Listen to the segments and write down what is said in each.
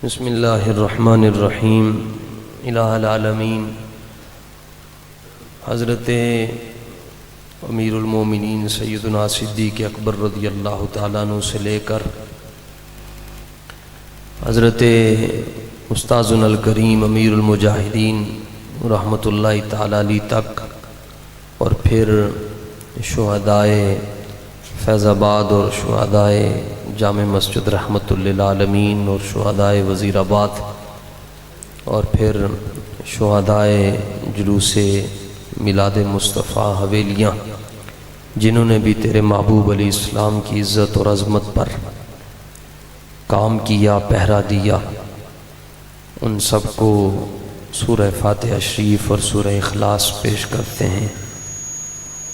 بسم اللہ الرحمن الرحیم۔ الہ العالمین حضرت امیر المومنین سیدنا صدیق اکبر رضی اللہ تعالیٰ عنہ سے لے کر حضرت استاذنا الکریم امیر المجاہدین رحمۃ اللہ تعالیٰ علیہ تک، اور پھر شہدائے فیض آباد اور شہدائے جامع مسجد رحمۃ للعالمین اور شہدائے وزیر آباد، اور پھر شہدائے جلوس میلاد مصطفیٰ حویلیاں، جنہوں نے بھی تیرے محبوب علیہ السلام کی عزت اور عظمت پر کام کیا، پہرا دیا، ان سب کو سورہ فاتحہ شریف اور سورہ اخلاص پیش کرتے ہیں۔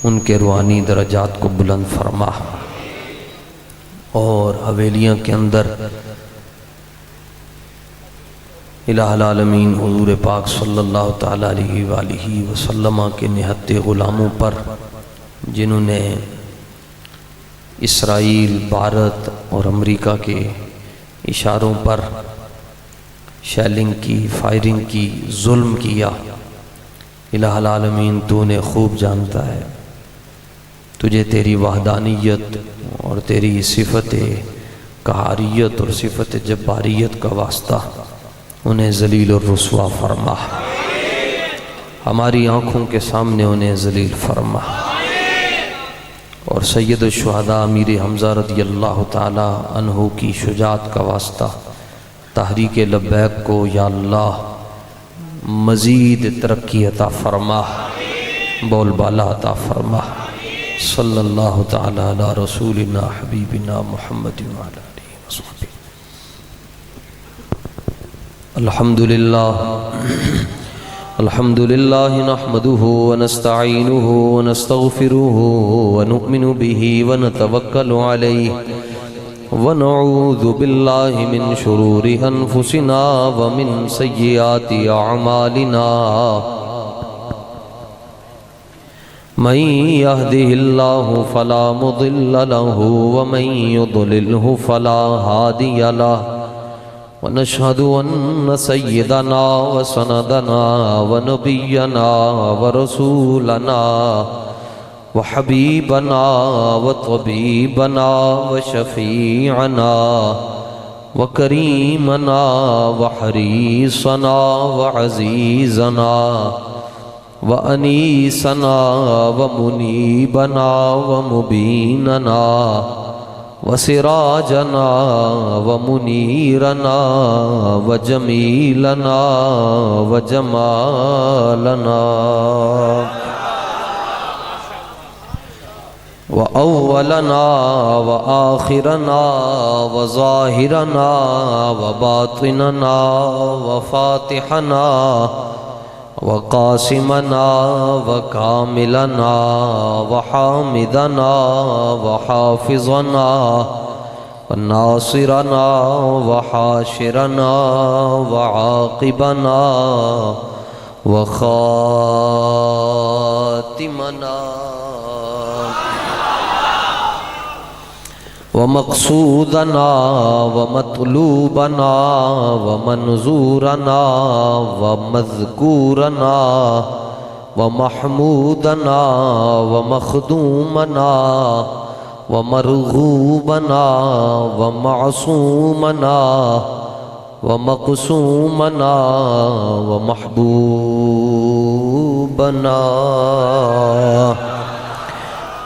ان کے روحانی درجات کو بلند فرما، اور حویلیاں کے اندر الہ العالمین حضور پاک صلی اللہ تعالیٰ علیہ وآلہ وسلم کے نہتے غلاموں پر، جنہوں نے اسرائیل، بھارت اور امریکہ کے اشاروں پر شیلنگ کی، فائرنگ کی، ظلم کیا۔ الہ العالمین تو نے خوب جانتا ہے، تجھے تیری وحدانیت اور تیری صفت قہاریت اور صفت جباریت کا واسطہ انہیں ذلیل اور رسوا فرما، ہماری آنکھوں کے سامنے انہیں ذلیل فرما، اور سید الشہداء امیر حمزہ رضی اللہ تعالی عنہ کی شجاعت کا واسطہ تحریک لبیک کو یا اللہ مزید ترقی عطا فرما، بول بالا عطا فرما۔ صلی اللہ تعالی علی رسولنا حبیبنا محمد وعلی آلہ وصحبہ۔ الحمدللہ نحمده ونستعینه ونستغفره ونؤمن به ونتوکل علیہ ونعوذ باللہ من شرور انفسنا ومن سیئات اعمالنا، من يهده الله فلا مضل له ومن يضلله فلا هادي له، ونشهد أن سيدنا وسندنا ونبينا ورسولنا وحبيبنا وطبيبنا وشفيعنا وكريمنا وحريصنا وعزيزنا وأنيسنا ومنيبنا ومبيننا وسراجنا ومنيرنا وجميلنا وجمالنا وأولنا وآخرنا وظاهرنا وباطننا وفاتحنا وقاسمنا وكاملنا وحامدنا وحافظنا وناصرنا وحاشرنا وعاقبنا وخاتمنا ومقصودنا ومطلوبنا ومنظورنا ومذكورنا ومحمودنا ومخدومنا ومرغوبنا ومعصومنا ومقسومنا ومحبوبنا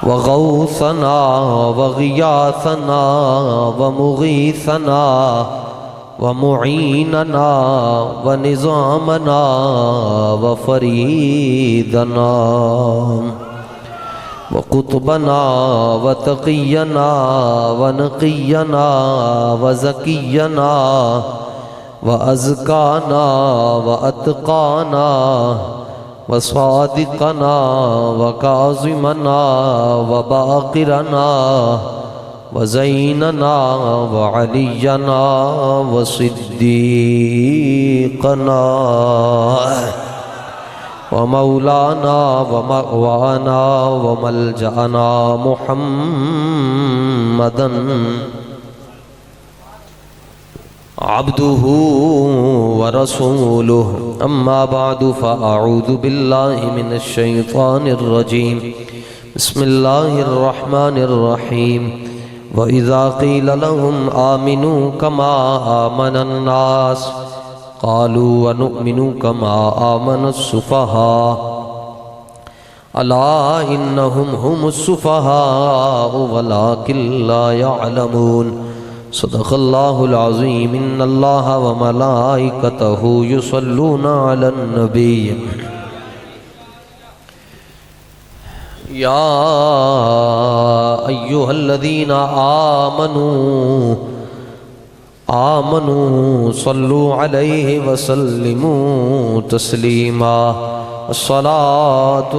وغوثنا وغياثنا ومغيثنا ومعيننا ونظامنا وفريدنا وقطبنا وتقينا ونقينا وزكينا وأزكانا وأتقانا وصادقنا وكاظمنا وباقرنا وزيننا وعلينا وصديقنا ومولانا ومأوانا وملجأنا محمدا عبده ورسوله أما بعد فأعوذ بالله من الشيطان الرجيم بسم الله الرحمن الرحيم وإذا قيل لهم آمنوا كما آمن الناس قالوا ونؤمن كما آمن السفهاء ألا إنهم هم السفهاء ولكن لا يعلمون صدق الله العظيم إن الله وملائكته يصلون على النبي يا أيها الذين آمنوا صلوا عليه وسلموا تسليما الصلاة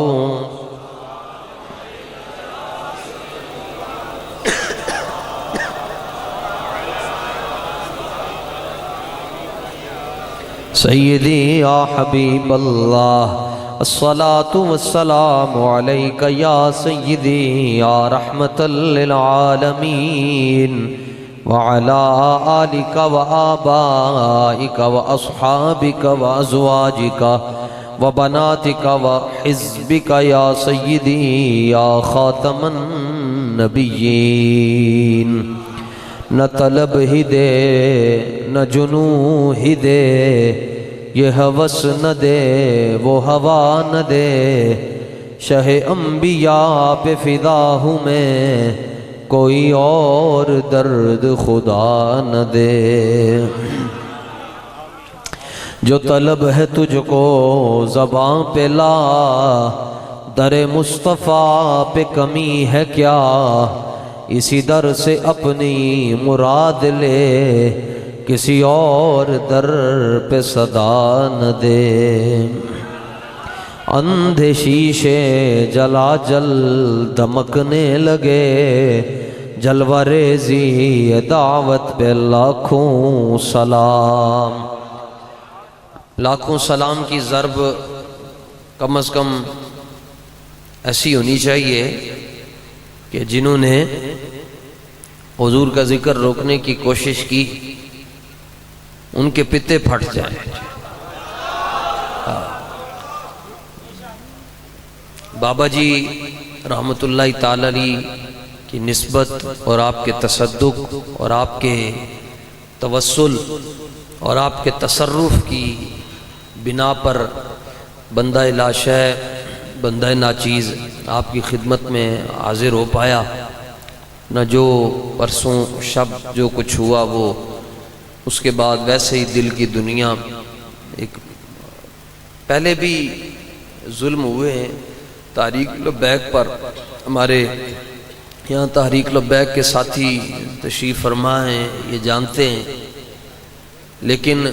سيدي يا حبيب الله الصلاة والسلام عليك يا سيدي يا رحمة للعالمين وعلى آلك وآبائك وأصحابك وأزواجك وبناتك وحزبك يا سيدي يا خاتم النبيين نہ طلب ہی دے نہ جنوں ہی دے یہ ہوس نہ دے وہ ہوا نہ دے شہ انبیاء پہ فدا ہوں میں کوئی اور درد خدا نہ دے جو طلب ہے تجھ کو زباں پہ لا در مصطفیٰ پہ کمی ہے کیا اسی در سے اپنی مراد لے کسی اور در پہ صدا نہ دے اندھے شیشے جلا جل دمکنے لگے جلوہ ریزی دعوت پہ لاکھوں سلام لاکھوں سلام کی ضرب کم از کم ایسی ہونی چاہیے کہ جنہوں نے حضور کا ذکر روکنے کی کوشش کی ان کے پتے پھٹ جائیں بابا جی رحمت اللہ تعالی علیہ کی نسبت اور آپ کے تصدق اور آپ کے توسل اور آپ کے تصرف کی بنا پر بندہ لاشے بندہ ناچیز آپ کی خدمت میں حاضر ہو پایا نہ جو پرسوں شب جو کچھ ہوا وہ اس کے بعد ویسے ہی دل کی دنیا ایک پہلے بھی ظلم ہوئے ہیں تحریک لبیک پر ہمارے یہاں تحریک لبیک کے ساتھی تشریف فرما ہیں یہ جانتے ہیں لیکن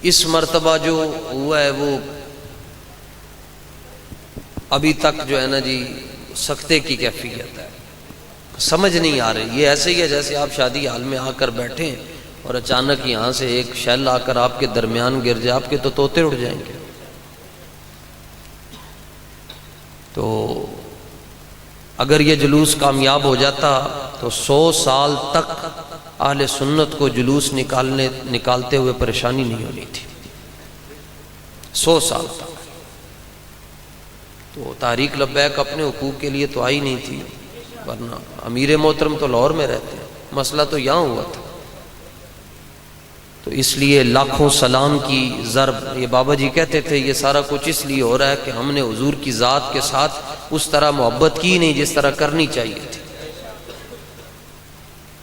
اس مرتبہ جو ہوا ہے وہ ابھی تک جو ہے نا جی سکتے کی کیفیت ہے سمجھ نہیں آ رہی یہ ایسے ہی ہے جیسے آپ شادی حال میں آ کر بیٹھے ہیں اور اچانک یہاں سے ایک شیل آ کر آپ کے درمیان گر جائے آپ کے تو طوطے اڑ جائیں گے تو اگر یہ جلوس کامیاب ہو جاتا تو 100 سال تک اہل سنت کو جلوس نکالتے ہوئے پریشانی نہیں ہونی تھی 100 سال تک تو تحریک لبیک اپنے حقوق کے لیے تو آئی نہیں تھی ورنہ امیر محترم تو لاہور میں رہتے ہیں مسئلہ تو یہاں ہوا تھا تو اس لیے لاکھوں سلام کی ضرب یہ بابا جی کہتے تھے یہ سارا کچھ اس لیے ہو رہا ہے کہ ہم نے حضور کی ذات کے ساتھ اس طرح محبت کی نہیں جس طرح کرنی چاہیے تھی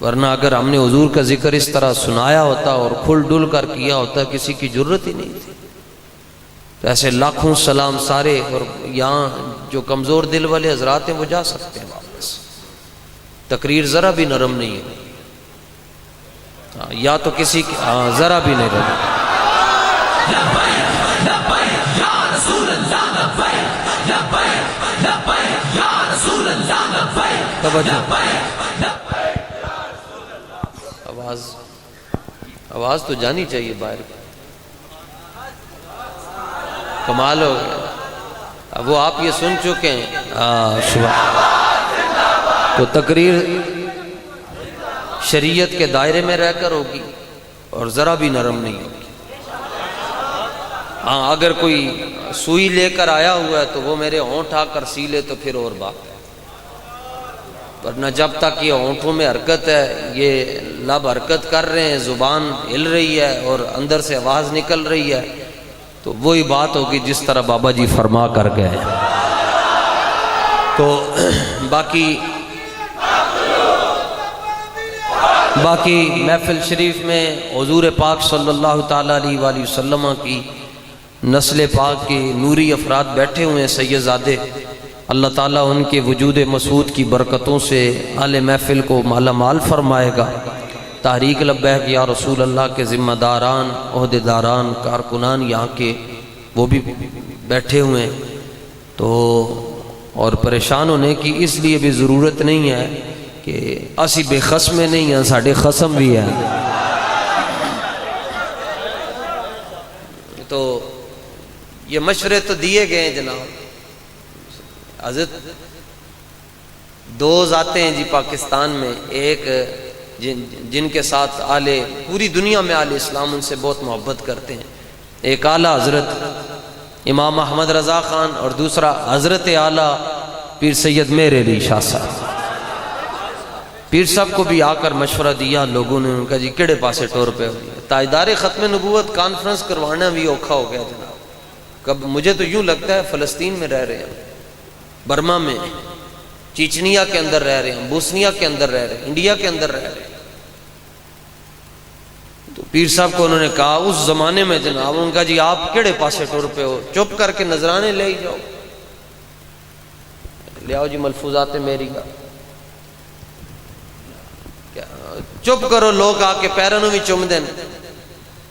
ورنہ اگر ہم نے حضور کا ذکر اس طرح سنایا ہوتا اور کھل ڈل کر کیا ہوتا کسی کی ضرورت ہی نہیں تھی تو ایسے لاکھوں سلام سارے اور یہاں جو کمزور دل والے حضرات ہیں وہ جا سکتے ہیں واپس تقریر ذرا بھی نرم نہیں ہے یا تو کسی کی ذرا بھی نہیں رہا آواز تو جانی چاہیے باہر کمال ہو گیا اب وہ آپ یہ سن چکے ہیں تو تقریر شریعت کے دائرے میں رہ کر ہوگی اور ذرا بھی نرم نہیں ہوگی۔ ہاں اگر کوئی سوئی لے کر آیا ہوا ہے تو وہ میرے ہونٹ آ کر سی لے تو پھر اور بات ہے، ورنہ جب تک یہ ہونٹوں میں حرکت ہے، یہ لب حرکت کر رہے ہیں، زبان ہل رہی ہے اور اندر سے آواز نکل رہی ہے، تو وہی بات ہوگی جس طرح بابا جی فرما کر گئے۔ تو باقی محفل شریف میں حضور پاک صلی اللہ تعالیٰ علیہ وآلہ وسلم کی نسل پاک کے نوری افراد بیٹھے ہوئے ہیں، سید زادے، اللہ تعالیٰ ان کے وجود مسعود کی برکتوں سے اہل محفل کو مالا مال فرمائے گا۔ تحریک لبیک یا رسول اللہ کے ذمہ داران، عہدیداران، کارکنان یہاں کے وہ بھی بیٹھے ہوئے ہیں، تو اور پریشان ہونے کی اس لیے بھی ضرورت نہیں ہے کہ اسی بے خصم نہیں ہیں، ساڑھے خصم بھی ہیں۔ تو یہ مشورے تو دیے گئے ہیں جناب، حضرت دو ذاتیں ہیں جی پاکستان میں، ایک جن کے ساتھ پوری دنیا میں اہل اسلام ان سے بہت محبت کرتے ہیں، ایک اعلیٰ حضرت امام احمد رضا خان اور دوسرا حضرت اعلیٰ پیر سید مہر علی شاہ صاحب۔ پیر صاحب کو بھی آ کر مشورہ دیا لوگوں نے، ان کا جی کیڑے پاسے ٹور پہ ہوئی ہے، تاجدار ختم نبوت کانفرنس کروانا بھی اوکھا ہو گیا جناب۔ کب مجھے تو یوں لگتا ہے فلسطین میں رہ رہے ہیں، برما میں، چیچنیا کے اندر رہ رہے ہیں، بوسنیا کے اندر رہ رہے ہیں، انڈیا کے اندر رہ رہے ہیں۔ تو پیر صاحب کو انہوں نے کہا اس زمانے میں جناب، ان کا جی آپ کیڑے پاسے ٹور پہ ہو، چپ کر کے نذرانے لے جاؤ، لے آؤ جی ملفوظات میری کا، چپ کرو، لوگ آ کے پیروں میں چم دیں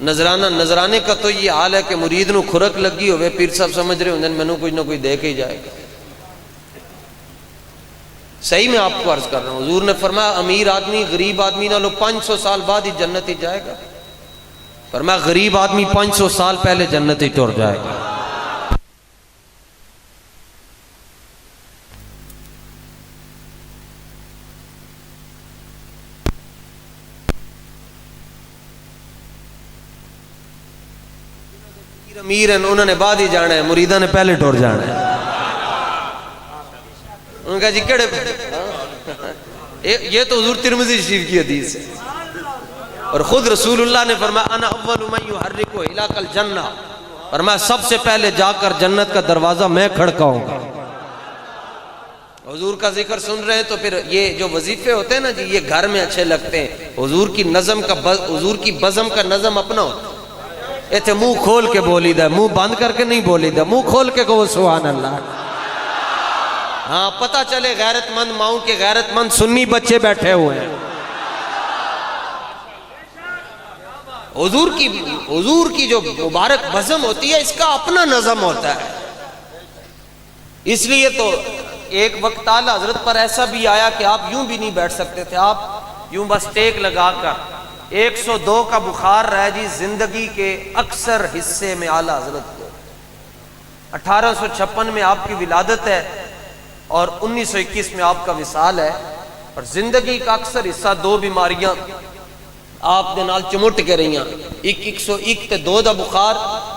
نذرانے کا۔ تو یہ حال ہے کہ مرید نو کھرک لگی ہوئے، پیر صاحب سمجھ رہے ہوندے مینوں کچھ نہ کوئی دے کے ہی جائے گا۔ صحیح میں آپ کو عرض کر رہا ہوں، حضور نے فرمایا امیر آدمی غریب آدمی نالوں 500 سال بعد ہی جنت ہی جائے گا، فرمایا غریب آدمی 500 سال پہلے جنت ہی ٹر جائے گا۔ امیر ہیں انہوں نے بعد ہی جانا ہے، مریدہ نے پہلے ٹور جانا ہے۔ ان کا جی کیڑے یہ تو حضور ترمذی شریف کی حدیث ہے، اور خود رسول اللہ نے فرمایا انا اول من یحرک الاک الجنہ، فرمایا سب سے پہلے جا کر جنت کا دروازہ میں کھڑکاؤں گا۔ حضور کا ذکر سن رہے ہیں تو پھر یہ جو وظیفے ہوتے ہیں نا جی، یہ گھر میں اچھے لگتے ہیں، حضور کی نظم کا حضور کی بزم کا نظم اپنا ہوتا ہے۔ ایتھے منہ کھول کے بولی دا، منہ بند کر کے نہیں بولی دا، منہ کھول کے کہو سبحان اللہ۔ ہاں پتہ چلے غیرت مند ماؤں کے غیرت مند سنی بچے بیٹھے ہوئے ہیں۔ حضور کی جو مبارک بزم ہوتی ہے، اس کا اپنا نظم ہوتا ہے۔ اس لیے تو ایک وقت اعلیٰ حضرت پر ایسا بھی آیا کہ آپ یوں بھی نہیں بیٹھ سکتے تھے، آپ یوں بس ٹیک لگا کر 102 کا بخار رہا جی زندگی کے اکثر حصے میں اعلیٰ حضرت کو۔ 1856 میں آپ کی ولادت ہے اور 1921 میں آپ کا وصال ہے، اور زندگی کا اکثر حصہ دو بیماریاں آپ دے نال چمٹ کے رہیاں، 101 تے 2 دا بخار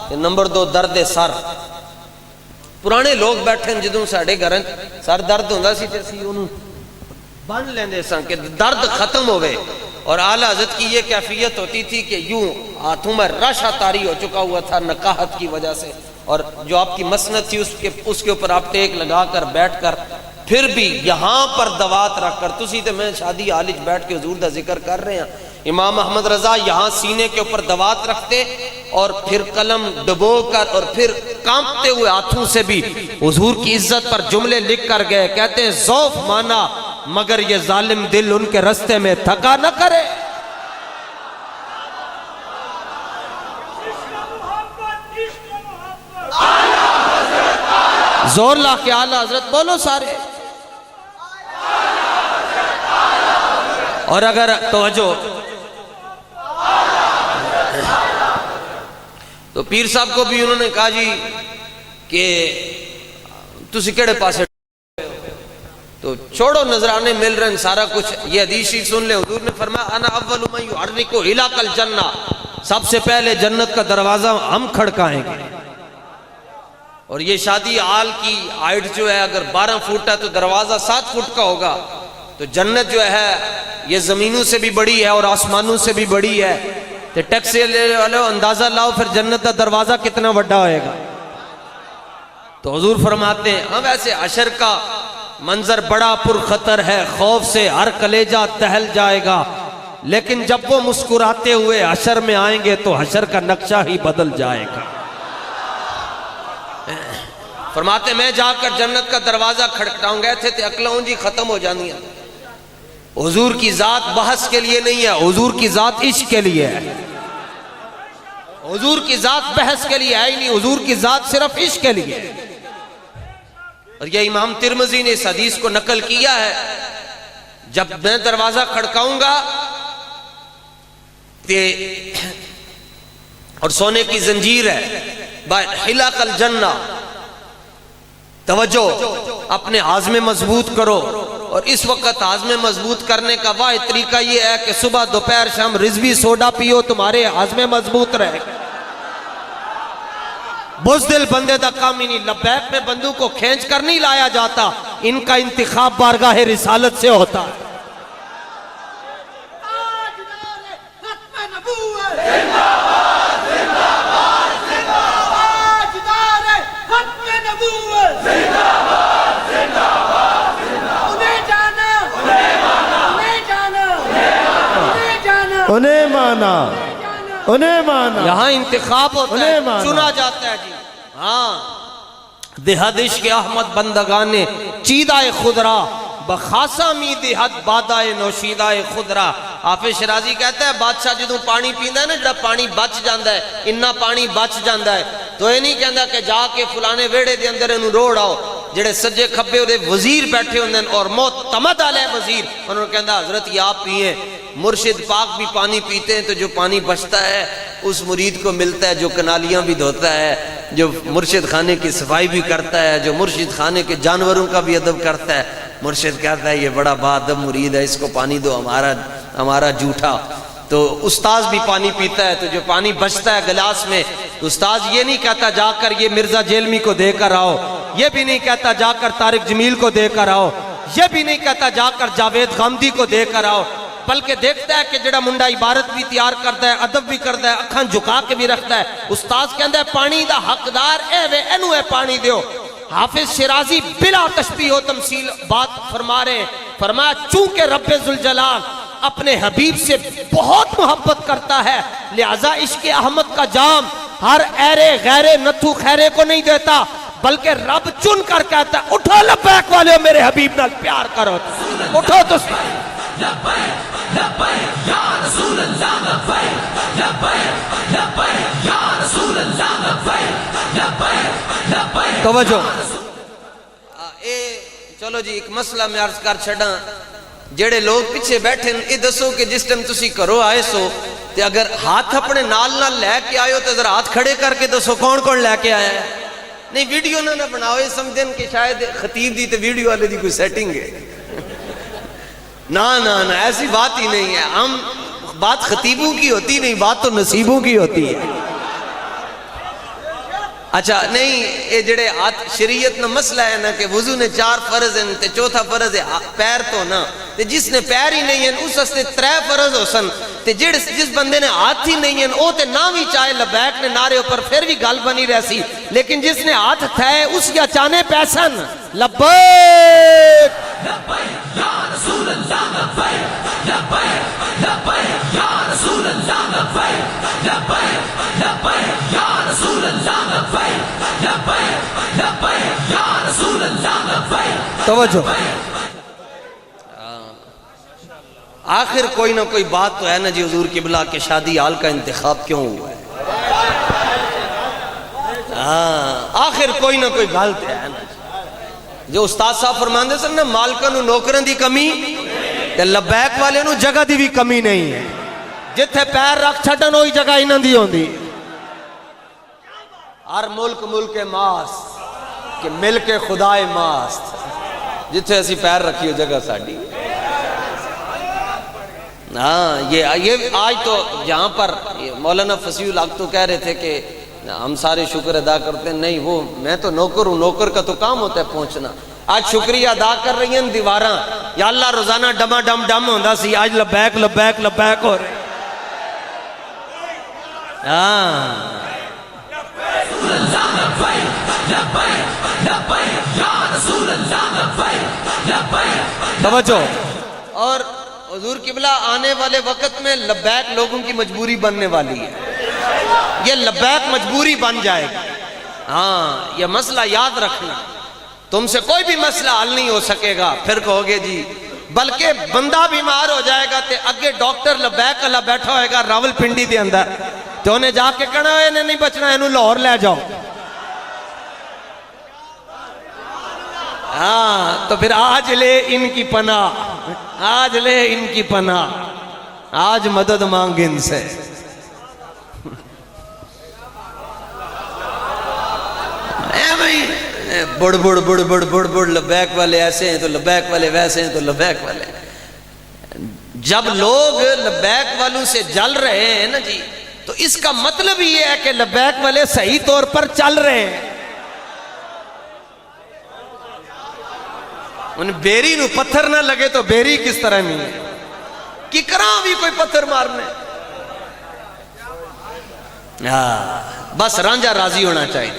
تے نمبر 2 درد سر۔ پرانے لوگ بیٹھے جدوں ساڑھے گھراں سر درد ہوندا سی تے اسی اونوں بن لیندے سن کہ درد ختم ہوئے، اور اعلیٰ حضرت کی یہ کیفیت ہوتی تھی کہ یوں ہاتھوں میں رشا طاری ہو چکا ہوا تھا نکاحت کی وجہ سے، اور جو آپ کی مسند تھی اس کے اوپر آپ ٹیک لگا کر بیٹھ کر پھر بھی یہاں پر دوات رکھ کر، تسی تے میں شادی حال وچ بیٹھ کے حضور دا ذکر کر رہے ہیں، امام احمد رضا یہاں سینے کے اوپر دوات رکھتے اور پھر قلم ڈبو کر اور پھر کانپتے ہوئے ہاتھوں سے بھی حضور کی عزت پر جملے لکھ کر گئے، کہتے ہیں ذوف مانا مگر یہ ظالم دل ان کے رستے میں تھکا نہ کرے۔ زور لا کے اعلیٰ حضرت بولو سارے۔ اور اگر توجہ تو پیر صاحب کو بھی انہوں نے کہا جی کہ تسی کیڑے پاسے، تو چھوڑو نذرانے مل رہے ہیں سارا کچھ، یہ حدیث سن لے، حضور نے فرمایا انا اول من یحرک الاک الجنہ، سب سے پہلے جنت کا دروازہ ہم کھڑکائیں گے. اور یہ شادی ہال کی ہائٹ جو ہے اگر 12 فٹ ہے تو دروازہ 7 فٹ کا ہوگا. تو جنت جو ہے یہ زمینوں سے بھی بڑی ہے اور آسمانوں سے بھی بڑی ہے. تو ٹیکسی والو اندازہ لاؤ پھر جنت کا دروازہ کتنا بڑا ہوئے گا. تو حضور فرماتے ہیں ہاں ویسے حشر کا منظر بڑا پرخطر ہے, خوف سے ہر کلیجہ دہل جائے گا, لیکن جب وہ مسکراتے ہوئے حشر میں آئیں گے تو حشر کا نقشہ ہی بدل جائے گا. فرماتے میں جا کر جنت کا دروازہ کھڑکاؤں گئے تھے عقلوں جی ختم ہو جانی ہے. حضور کی ذات بحث کے لیے نہیں ہے, حضور کی ذات عشق کے لیے ہے. حضور کی ذات بحث کے لیے ہے ہی نہیں, حضور کی ذات صرف عشق کے لیے ہے. اور یہ امام ترمذی نے اس حدیث کو نقل کیا ہے. جب میں دروازہ کھڑکاؤں گا اور سونے کی زنجیر ہے حلق الجنہ, توجہ اپنے ہاضمے مضبوط کرو. اور اس وقت ہاضمے مضبوط کرنے کا واحد طریقہ یہ ہے کہ صبح دوپہر شام رضوی سوڈا پیو, تمہارے ہاضمے مضبوط رہے. بزدل بندے دا کام ہی نہیں. لبیک میں بندوں کو کھینچ کر نہیں لایا جاتا, ان کا انتخاب بارگاہ رسالت سے ہوتا ہے. انہیں مانا, انہیں مانا, یہاں انتخاب ہوتا ہے, چنا جاتا ہے جی. ہاں دہدش کے احمد بندگان چیدہ خدرا بخاصہ می دہد بادہ نوشیدہ خدرا. حافظ شرازی کہتا ہے بادشاہ جدوں پانی پیندا ہے نا, جڑا پانی بچ جاندا ہے, انہا پانی بچ جاندا ہے, تو یہ نہیں کہندا کہ جا کے فلانے ویڑے دے اندر انہوں روڑ آؤ. جڑے سجے کھبے ہوئے وزیر بیٹھے ہوندے اور معتمد علیہ وزیر, انہوں نے کہندا حضرت یہ آپ پیئیں. مرشد پاک بھی پانی پیتے ہیں تو جو پانی بچتا ہے اس مرید کو ملتا ہے, جو کنالیاں بھی دھوتا ہے, جو مرشد خانے کی صفائی بھی کرتا ہے, جو مرشد خانے کے جانوروں کا بھی ادب کرتا ہے. مرشد کہتا ہے یہ بڑا بادب مرید ہے, اس کو پانی دو, ہمارا جھوٹا. تو استاذ بھی پانی پیتا ہے, تو جو پانی بچتا ہے گلاس میں, استاذ یہ نہیں کہتا جا کر یہ مرزا جیلمی کو دے کر آؤ, یہ بھی نہیں کہتا جا کر طارق جمیل کو دے کر آؤ, یہ بھی نہیں کہتا جا کر جاوید غامدی کو دے کر آؤ, بلکہ دیکھتا ہے کہ جڑا منڈا عبارت بھی تیار کرتا ہے, ادب بھی کرتا ہے, اکھاں جھکا کے بھی رکھتا ہے. استاذ کہندا ہے پانی دا حقدار اے وے, اینو اے پانی دیو. حافظ شرازی بلا تشبیہ و تمثیل بات فرما رہے ہیں. فرمایا چونکہ رب ذوالجلال اپنے حبیب سے بہت محبت کرتا ہے, لہذا عشق احمد کا جام ہر ایرے غیرے نتھو خیرے کو نہیں دیتا, بلکہ رب چن کر کہتا ہے اٹھو لبیک والے میرے حبیب نال پیار کرو, اٹھو تو توجہ. چلو جی ایک مسئلہ میں عرض کر چھڑا. جڑے لوگ پیچھے بیٹھے یہ دسو کہ جس ٹائم تسی کرو آئے سو تے اگر ہاتھ اپنے نال لے کے آئے ہو تو ذرا ہاتھ کھڑے کر کے دسو کون کون لے کے آیا ہے. نہیں ویڈیو نہ بناؤ, یہ سمجھن کہ شاید خطیب دی تے ویڈیو والے دی کوئی سیٹنگ ہے. نہ ایسی بات ہی نہیں ہے. ہم بات خطیبوں کی ہوتی نہیں, بات تو نصیبوں کی ہوتی ہے. اچھا نہیں, یہ جڑے شریعت نا مسئلہ ہے نا کہ وضو نے 4 فرض ہیں تے چوتھا فرض ہے پیر تو نا, تے جس نے پیر ہی نہیں ہیں اس واسطے 3 فرض ہو سن, تے جس بندے نے ہاتھ ہی نہیں ہیں او تے نہ بھی چاہے لبیک نے نعرے اوپر پھر بھی گل بنی رہسی, لیکن جس نے ہاتھ تھے اس یا چانے پیسن لبیک لبیک یا رسول اللہ لبیک لبیک لبیک یا رسول اللہ لبیک لبیک لبیک یا رسول اللہ لبیک لبیک لبیک یا رسول اللہ لبیک. توجہ, آخر کوئی نہ کوئی بات تو ہے نا جی حضور قبلہ کے شادی حال کا انتخاب کیوں ہوا ہے. آخر کوئی نہ کوئی غلط ہے نا. جو استاد صاحب فرماندے سن نا مالکاں نو نوکراں دی کمی تے لبیک والے نو جگہ دی بھی کمی نہیں ہے. جتھے پیر رکھ چھڈن وہی جگہ انہاں دی ہوندی. ہر ملک ملک ماست کہ ملک خدائے ماست, جتھے اسی پیر رکھیو جگہ ساڈی. ہاں یہ آج تو جہاں پر مولانا فصیح الحق تو کہہ رہے تھے کہ ہم سارے شکر ادا کرتے ہیں، نہیں، وہ میں تو نوکر ہوں، نوکر کا تو کام ہوتا ہے پہنچنا۔ آج شکریہ ادا کر رہی ہیں دیواراں، یا اللہ روزانہ ڈما ڈم ڈم ہوندا سی، آج لبیک لبیک لبیک ہو رہے۔ توجہ۔ اور حضور قبلہ آنے والے وقت میں لبیک لوگوں کی مجبوری بننے والی ہے، یہ لبیک مجبوری بن جائے گا۔ ہاں، یہ مسئلہ یاد رکھنا، تم سے کوئی بھی مسئلہ حل نہیں ہو سکے گا پھر کہو گے جی، بلکہ بندہ بیمار ہو جائے گا تے اگے ڈاکٹر لبیک اللہ بیٹھا ہوئے گا راول پنڈی دے اندر، تو انہیں جا کے کہنا ہے انہیں نہیں بچنا، انہوں لاہور لے جاؤ۔ ہاں، تو پھر آج لے ان کی پناہ، آج لے ان کی پناہ، آج مدد مانگ ان سے۔ بڑ بڑ بڑ بڑ بڑ بڑ لبیک والے ایسے ہیں تو لبیک والے ویسے ہیں تو لبیک والے۔ جب لوگ لبیک والوں سے جل رہے ہیں نا جی، تو اس کا مطلب یہ ہے کہ لبیک والے صحیح طور پر چل رہے ہیں۔ ان بیری نو پتھر نہ لگے تو بیری کس طرح نہیں ہے، ککراں بھی کوئی پتھر مارنے۔ بس رانجھا راضی ہونا چاہیے،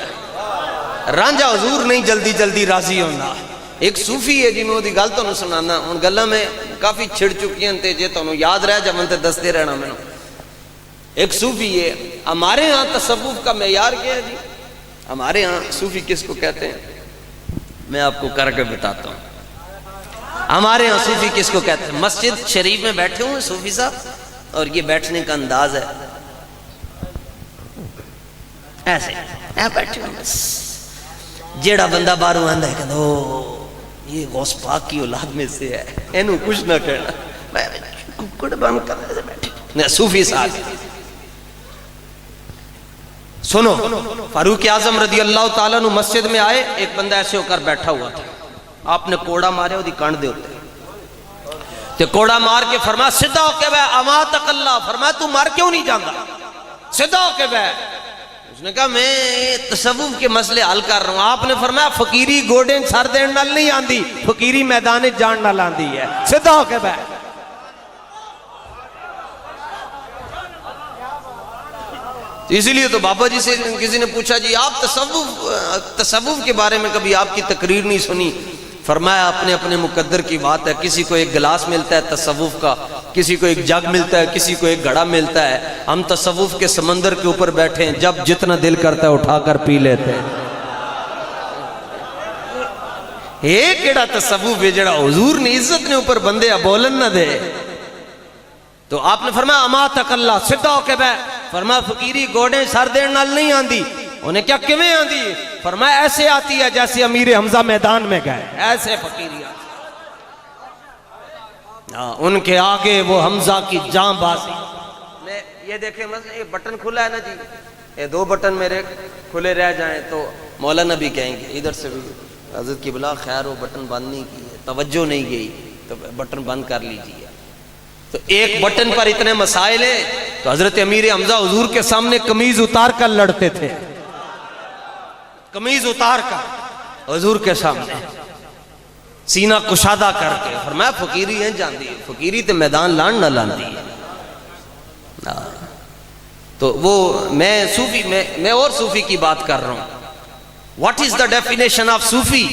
رانجھا حضور نہیں جلدی جلدی راضی ہونا۔ ایک صوفی ہے جی، میں وہ دی گل تو سنانا، ان گلہ میں کافی چھڑ چکی ہیں تے جے تو یاد رہ جب انتے دستے رہنا میں۔ ایک صوفی ہے، ہمارے ہاں تصوف کا معیار کیا ہے جی، ہمارے ہاں صوفی کس کو کہتے ہیں میں آپ کو کر کے بتاتا ہوں۔ ہمارے ہاں صوفی کس کو کہتے ہیں؟ مسجد شریف میں بیٹھے ہوئے صوفی صاحب، اور یہ بیٹھنے کا انداز ہے ایسے بیٹھے ہوئے، بس جیڑا بندہ باہروں آندا ہے کہ یہ غوث پاک کی اولاد میں سے ہے، اینو کچھ نہ کہنا، ککڑ بن کر ایسے بیٹھے صوفی صاحب۔ سنو، فاروق اعظم رضی اللہ تعالیٰ عنہ مسجد میں آئے، ایک بندہ ایسے ہو کر بیٹھا ہوا تھا، آپ نے کوڑا مارے وہ دی کانڈ دے ہوتے تے کوڑا مار کے فرمایا سدھا ہو کے بے اماتک اللہ، فرمایا تو مار کیوں نہیں جاندا، سدھا ہو کے بے۔ اس نے کہا میں تصوف کے مسئلے حل کر رہا ہوں۔ آپ نے فرمایا فقیری گوڑے سر دین نال نہیں آندی، فقیری میدان جان نال آندی ہے، سدھا ہو کے بے۔ اسی لیے تو بابا جی سے کسی نے پوچھا جی آپ تصوف کے بارے میں کبھی آپ کی تقریر نہیں سنی؟ فرمایا اپنے اپنے مقدر کی بات ہے، کسی کو ایک گلاس ملتا ہے تصوف کا، کسی کو ایک جگ ملتا ہے، کسی کو ایک گھڑا ملتا ہے، ہم تصوف کے سمندر کے اوپر بیٹھے ہیں، جب جتنا دل کرتا ہے اٹھا کر پی لیتے ہیں۔ ایک ایڑا تصوف ہے جڑا حضور نے عزت نے اوپر بندے بولن نہ دے۔ تو آپ نے فرمایا اماتک اللہ، سدھا ہو کے بے۔ فرمایا فقیری گوڑے سر دین نال نہیں آندی۔ انہیں کیا کیویں آندی؟ فرمایا ایسے آتی ہے جیسے امیر حمزہ میدان میں گئے، ایسے فقیری آتی۔ ان کے آگے وہ حمزہ کی جاں بازی۔ میں یہ دیکھیں مثلا یہ بٹن کھلا ہے نا جی، یہ دو بٹن میرے کھلے رہ جائیں تو مولانا بھی کہیں گے ادھر سے بھی حضرت کی بلا خیر وہ بٹن بند نہیں کی ہے، توجہ نہیں گئی تو بٹن بند کر لیجیے۔ تو ایک بٹن پر اتنے مسائل ہیں، تو حضرت امیر حمزہ حضور کے سامنے قمیض اتار کر لڑتے تھے، قمیض اتار کر حضور کے سامنے سینہ کشادہ کر کے۔ فرمایا فقیری ہیں جاندی ہے، فقیری تے میدان لان نہ لاندی ہے۔ تو وہ میں صوفی میں اور صوفی کی بات کر رہا ہوں۔ What is the definition of Sufi?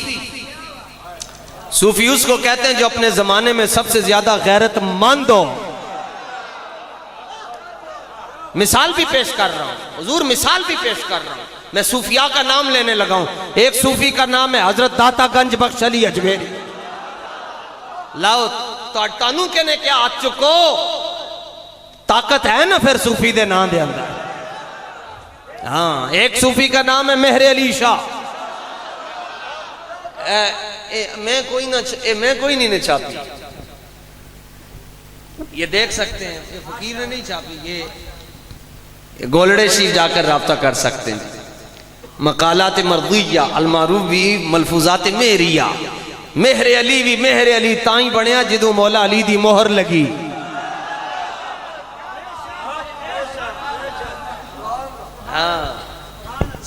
صوفی اس کو کہتے ہیں جو اپنے زمانے میں سب سے زیادہ غیرت مند ہو۔ مثال بھی پیش کر رہا ہوں حضور، مثال بھی پیش کر رہا ہوں، میں صوفیاء کا نام لینے لگا ہوں۔ ایک صوفی کا نام ہے حضرت داتا گنج بخش علی اجمیری۔ لاؤ تو اٹانو کے نے کیا آج چکو، طاقت ہے نا پھر صوفی دے نام دے اندر۔ ہاں، ایک صوفی کا نام ہے مہر علی شاہ۔ میں کوئی نہیں نے چھاپی، یہ دیکھ سکتے ہیں، یہ فقیر نے نہیں چھاپی، یہ گولڑے شیف جا کر رابطہ کر سکتے ہیں۔ مقالات مرضیہ المعروف بھی ملفوظات مہریہ، مہر علی بھی مہر علی تائیں بنیا جدو مولا علی دی مہر لگی۔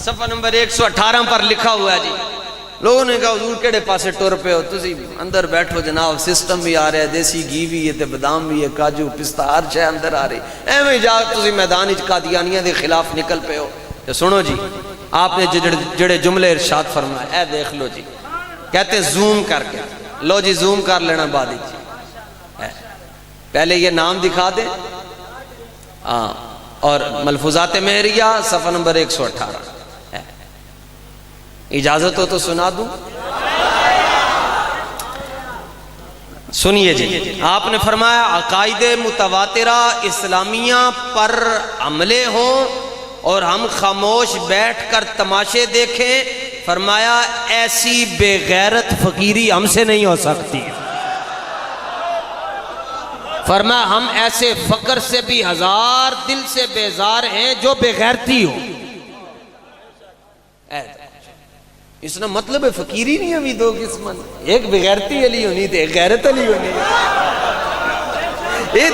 صفحہ نمبر 118 پر لکھا ہوا ہے جی. لوگوں نے کہا حضور کیڑے پاسے ٹر پے ہو, تسی اندر بیٹھو جناب, سسٹم بھی آ رہا ہے, دیسی گھی بھی ہے تے بادام بھی ہے, کاجو پستہ ہر شے اندر آ رہی, ایویں جا تسی میدان وچ قادیانیاں دے خلاف نکل پے ہو. تو سنو جی, آپ نے جڑے جملے ارشاد فرمائے اے دیکھ لو جی, کہتے ہیں زوم کر کے, لو جی زوم کر لینا بعد جی, پہلے یہ نام دکھا دیں اور ملفوظات مہریہ صفحہ نمبر 118. اجازت ہو تو سنا دوں. سنیے جی, آپ نے فرمایا عقائد متواترہ اسلامیہ پر عملے ہوں اور ہم خاموش بیٹھ کر تماشے دیکھیں, فرمایا ایسی بے غیرت فقیری ہم سے نہیں ہو سکتی. فرمایا ہم ایسے فقر سے بھی ہزار دل سے بیزار ہیں جو بے غیرتی ہو. اس نے مطلب ہے فقیری نہیں ابھی دو قسمت, ایک بغیرتی علی ہونی تھی ایک غیرت علی ہونی. یہ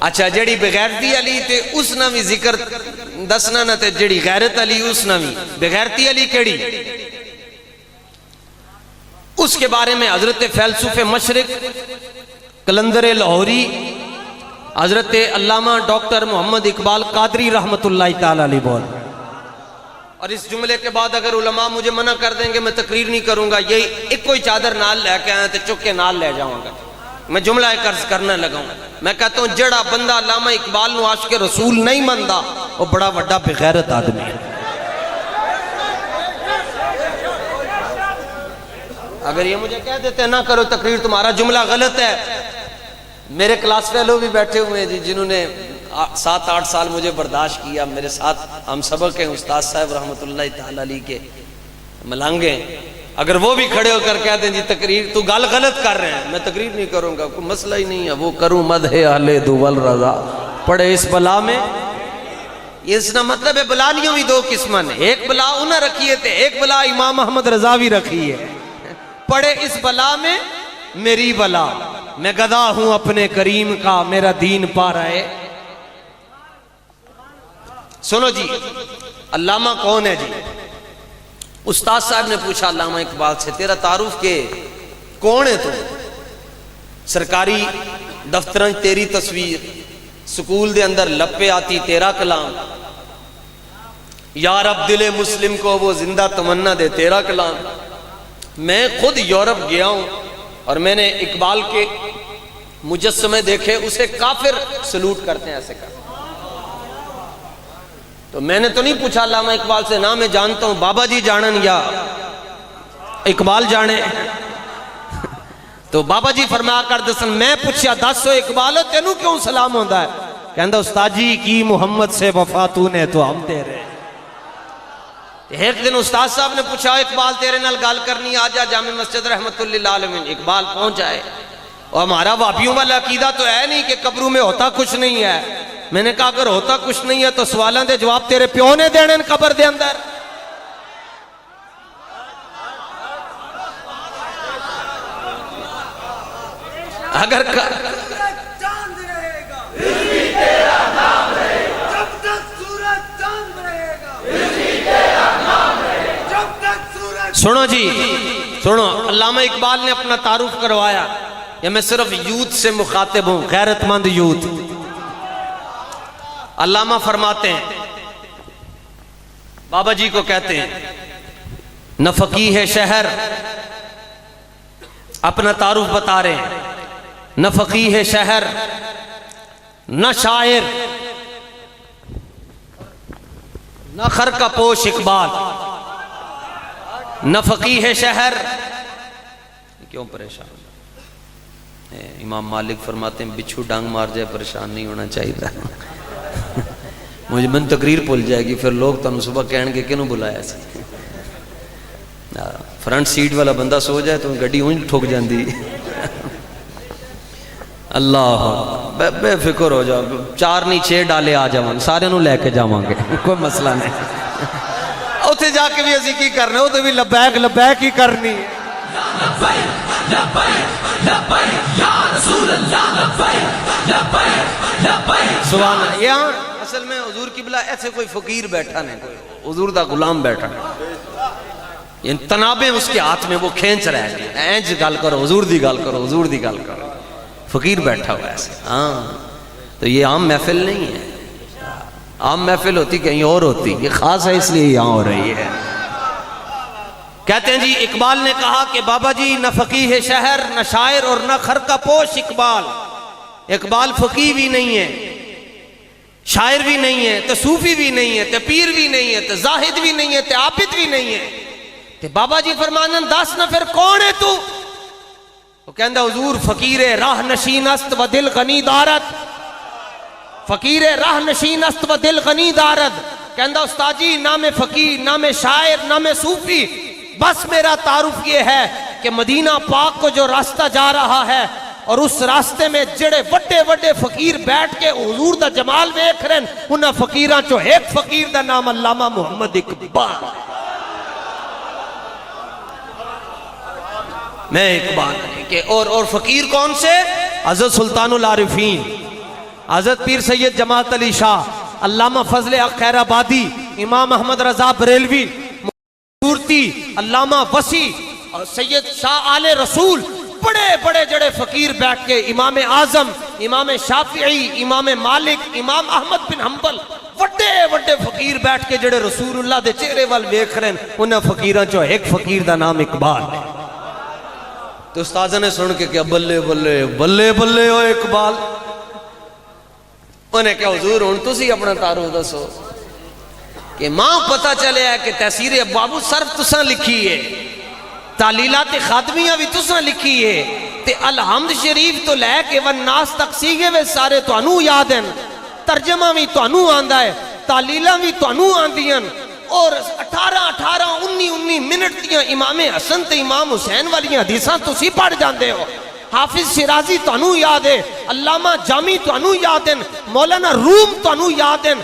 اچھا, جڑی بغیرتی علی تے اس نہ بھی ذکر دسنا نہ تے جڑی غیرت علی اس نہ بھی. بغیرتی علی کیڑی, اس کے بارے میں حضرت فیلسوف مشرق قلندر لاہوری حضرت علامہ ڈاکٹر محمد اقبال قادری رحمت اللہ تعالی علیہ بول. اور اس جملے کے بعد اگر علماء مجھے منع کر دیں گے میں تقریر نہیں کروں گا, یہ ایک کوئی چادر نال لے کے آئے تو چک کے نال لے جاؤں گا, میں جملہ قرض کرنے لگا ہوں. میں کہتا ہوں جڑا بندہ علامہ اقبال نو عاشق رسول نہیں مندا وہ بڑا بڑا بغیرت آدمی ہے. اگر یہ مجھے کہہ دیتے نہ کرو تقریر تمہارا جملہ غلط ہے. میرے کلاس فیلو بھی بیٹھے ہوئے ہیں جی, جنہوں نے 7-8 سال مجھے برداشت کیا, میرے ساتھ ہم سبق ہیں, استاد صاحب رحمت اللہ تعالی علیہ کے ملانگے. اگر وہ بھی کھڑے ہو کر کہتے ہیں جی تقریر تو گال غلط کر رہے ہیں, میں تقریر نہیں کروں گا, کوئی مسئلہ ہی نہیں ہے. وہ کروں مدح اہل دول رضا پڑھے اس بلا میں. اس کا مطلب ہے بلانیوں بھی دو قسمیں, ایک بلا انہیں رکھیے تھے, ایک بلا امام احمد رضا بھی رکھی ہے. پڑھے اس بلا میں میری بلا, میں گدا ہوں اپنے کریم کا, میرا دین پا رہے. سنو جی, علامہ کون ہے جی؟ استاد صاحب نے پوچھا علامہ اقبال سے, تیرا تعارف کے کون ہے تو؟ سرکاری دفتریں تیری تصویر, سکول دے اندر لپے آتی تیرا کلام, یا رب دل مسلم کو وہ زندہ تمنا دے تیرا کلام. میں خود یورپ گیا ہوں اور میں نے اقبال کے مجسمے دیکھے, اسے کافر سلوٹ کرتے ہیں ایسے کرتے. تو میں نے تو نہیں پوچھا علامہ اقبال سے, نہ میں جانتا ہوں بابا جی جانن یا اقبال جانے. تو بابا جی فرمایا کر دسن, میں پوچھا دسو اقبال تینوں کیوں سلام ہوندہ ہے؟ کہندہ استاد جی کی محمد سے وفا تو نے تو ہم تیرے. ایک دن استاد صاحب نے پوچھا اقبال تیرے نال گال کرنی, آ جا جامع مسجد رحمت اللہ علیہ. اقبال پہنچ جائے, اور ہمارا وابیوں والا عقیدہ تو ہے نہیں کہ قبروں میں ہوتا کچھ نہیں ہے. میں نے کہا اگر ہوتا کچھ نہیں ہے تو سوالاں دے جواب تیرے پیو نے دینے قبر دے اندر. اگر سنو جی, سنو, علامہ اقبال نے اپنا تعارف کروایا, یا میں صرف یوتھ سے مخاطب ہوں, غیرت مند یوتھ. علامہ فرماتے ہیں, بابا جی کو کہتے ہیں نہ فقیہ شہر, اپنا تعارف بتا رہے ہیں, نہ فقیہ شہر نہ شاعر نہ خرقہ پوش اقبال, نہ فقیہ شہر. کیوں پریشان؟ امام مالک فرماتے ہیں بچھو ڈانگ مار جائے پریشان نہیں ہونا چاہیے. مجھے من تقریر بھول جائے گی, پھر لوگ تنوں صبح کہن گے کینوں بلایا سی. فرنٹ سیٹ والا بندہ سو جائے تو گڈی اونج ٹھوک جاندی. اللہ بے فکر ہو جاؤ, 4 نہیں 6 ڈالے آ جاؤں, سارے نوں لے کے جاواں گے, کوئی مسئلہ نہیں. اتھے جا کے بھی اسی کی کرنے, وہ تو بھی لبیک لبیک ہی کرنی. سبحان اللہ. یہاں اصل میں حضور قبلہ ایسے کوئی فقیر بیٹھا نہیں, کوئی حضور دا غلام بیٹھا نہیں, ان تنابیں اس کے ہاتھ میں وہ کھینچ رہے ہیں, اینج گل کرو حضور دی گل کرو, حضور دی گل کرو, فقیر بیٹھا ہوا ایسے. ہاں تو یہ عام محفل نہیں ہے, عام محفل ہوتی کہیں اور ہوتی, یہ خاص ہے اس لیے یہاں ہو رہی ہے. کہتے ہیں جی اقبال نے کہا کہ بابا جی نہ فقیہ شہر نہ شاعر اور نہ خرقہ پوش اقبال. اقبال فقیہ بھی نہیں ہے, شاعر بھی نہیں ہے, تو صوفی بھی نہیں ہے, تو پیر بھی نہیں ہے, تو زاہد بھی نہیں ہے, تو عابد بھی نہیں ہے. تو بابا جی فرمانن دس نہ پھر کون ہے تو؟ وہ کہندہ حضور فقیر راہ نشین است و دل غنی دارد, فقیر راہ نشین است و دل غنی دارد. کہندہ استاد جی نام فقیر, نام شاعر, نام صوفی, بس میرا تعارف یہ ہے کہ مدینہ پاک کو جو راستہ جا رہا ہے اور اس راستے میں جڑے وڈے وڈے فقیر بیٹھ کے حضور دا جمال ویکھ رہے ہیں, انہاں فقیراں چو ایک فقیر دا نام علامہ محمد اقبال. میں اقبال کہ اور فقیر کون سے؟ حضرت سلطان العارفین, حضرت پیر سید جماعت علی شاہ, علامہ فضل حق خیر آبادی, امام احمد رضا بریلوی, مورتی, علامہ وسیع, اور سید شاہ آل رسول, بڑے بڑے جڑے فقیر بیٹھ کے, امام اعظم, امام شافعی, امام مالک, امام احمد بن حنبل, وڈے وڈے فقیر بیٹھ کے جڑے رسول اللہ دے چہرے وال ویکھ رہے ہیں, انہاں فقیراں چو ایک فقیر دا نام اقبال ہے. تو استاذہ نے سن کے کیا بلے بلے بلے بلے ہو اقبال. انہیں کیا حضور ہن تسی اپنا تعارف دسو کہ ماں پتہ چلے ہے کہ تحسیر ابواب الصرف تساں لکھی ہے, تعلیلات خاتمیہ بھی تساں لکھی ہے, تے الحمد شریف تو لے کے والناس تک سیگے وے سارے توانوں یاد ہیں, ترجمہ بھی توانوں آندا ہے, تعلیلہ بھی توانوں آندیاں, اور 18-19 منٹ دیاں امام حسن تے امام حسین والی حدیثاں تسی پڑھ جاندے ہو. حافظ شیرازی توانوں یاد ہے, علامہ جامی توانوں یاد ہیں, مولانا روم توانوں یاد ہیں,